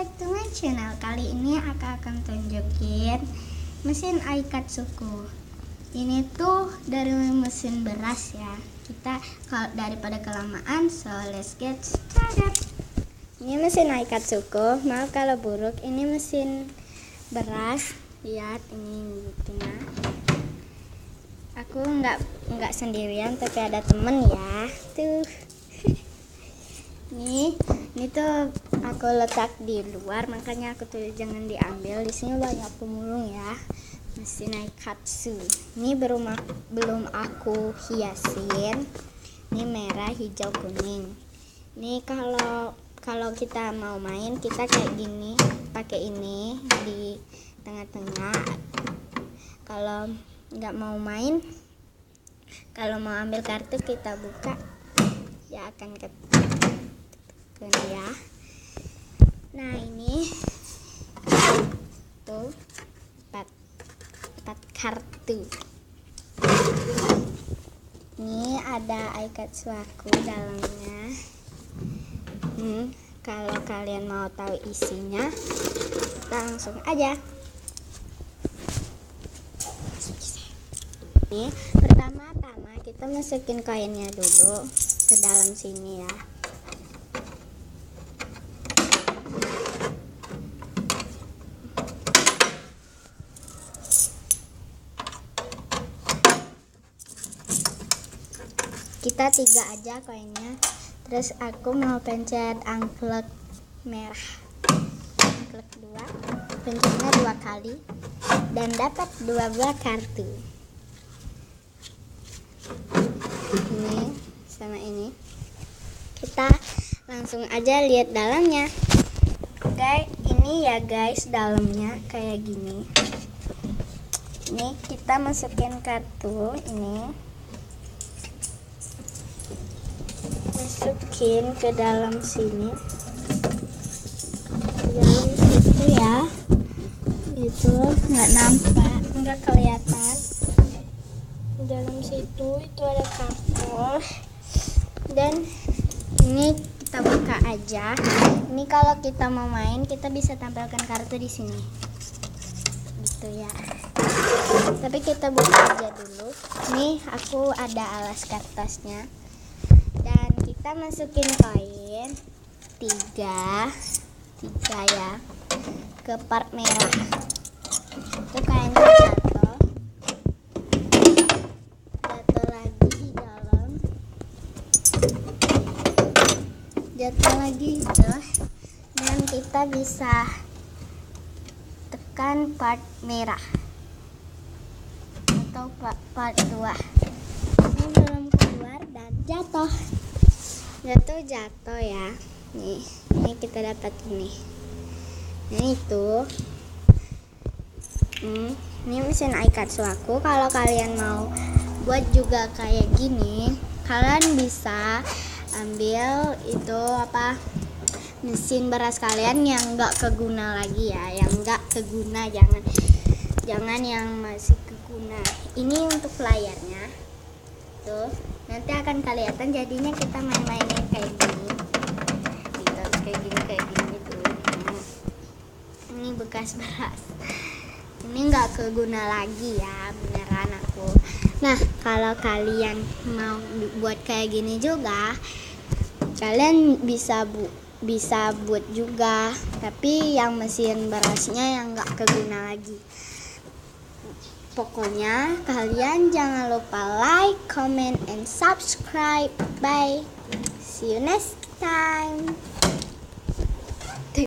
back to my channel. Kali ini aku akan tunjukin mesin aikatsuku. Ini tuh dari mesin beras ya. Kita daripada kelamaan, so let's get started. Ini mesin aikatsuku. Maaf kalau buruk. Ini mesin beras. Lihat ini buktinya. Aku nggak sendirian, tapi ada temen ya. Tuh. Ini tuh aku letak di luar, makanya aku tuh jangan diambil. Di sini banyak pemulung ya. Mesin aikatsu. Ini belum aku hiasin. Ini merah, hijau, kuning. Ini kalau kita mau main, kita kayak gini, pakai ini di tengah-tengah. Kalau nggak mau main, kalau mau ambil kartu, kita buka, ya akan ya. Nah ini tuh empat kartu. Ini ada aikatsu aku dalamnya. Kalau kalian mau tahu isinya, langsung aja. Ini pertama-tama kita masukin koinnya dulu ke dalam sini ya. Kita 3 aja koinnya. Terus aku mau pencet angklek merah, angklek 2, pencetnya 2 kali dan dapat 12 kartu. Ini sama ini. Kita langsung aja lihat dalamnya. Guys, ini ya guys, dalamnya kayak gini. Ini kita masukin kartu ini. Masukin ke dalam sini, ke dalam situ ya. Itu nggak nampak, nggak kelihatan. Di dalam situ itu ada kartu. Dan ini kita buka aja. Ini kalau kita mau main, kita bisa tampilkan kartu di sini, gitu ya. Tapi kita buka aja dulu. Nih aku ada alas kertasnya. Dan kita masukin koin 3 ya ke part merah. Itu kayaknya jatuh lagi di dalam, jatuh lagi gitu. Dan kita bisa tekan part merah atau part 2. Ini belum keluar dan jatuh ya. Ini kita dapat ini. Nah itu ini mesin aikatsu aku. Kalau kalian mau buat juga kayak gini, kalian bisa ambil itu mesin beras kalian yang nggak keguna lagi ya, yang nggak keguna, jangan yang masih keguna. Ini untuk layarnya tuh, nanti akan kelihatan jadinya kita main-mainnya kayak gini gitu, kayak gini tuh. Ini bekas beras, ini nggak keguna lagi ya, beneran aku. Nah kalau kalian mau buat kayak gini juga, kalian bisa buat juga, tapi yang mesin berasnya yang nggak keguna lagi. Pokoknya kalian jangan lupa like, comment, and subscribe. Bye. See you next time.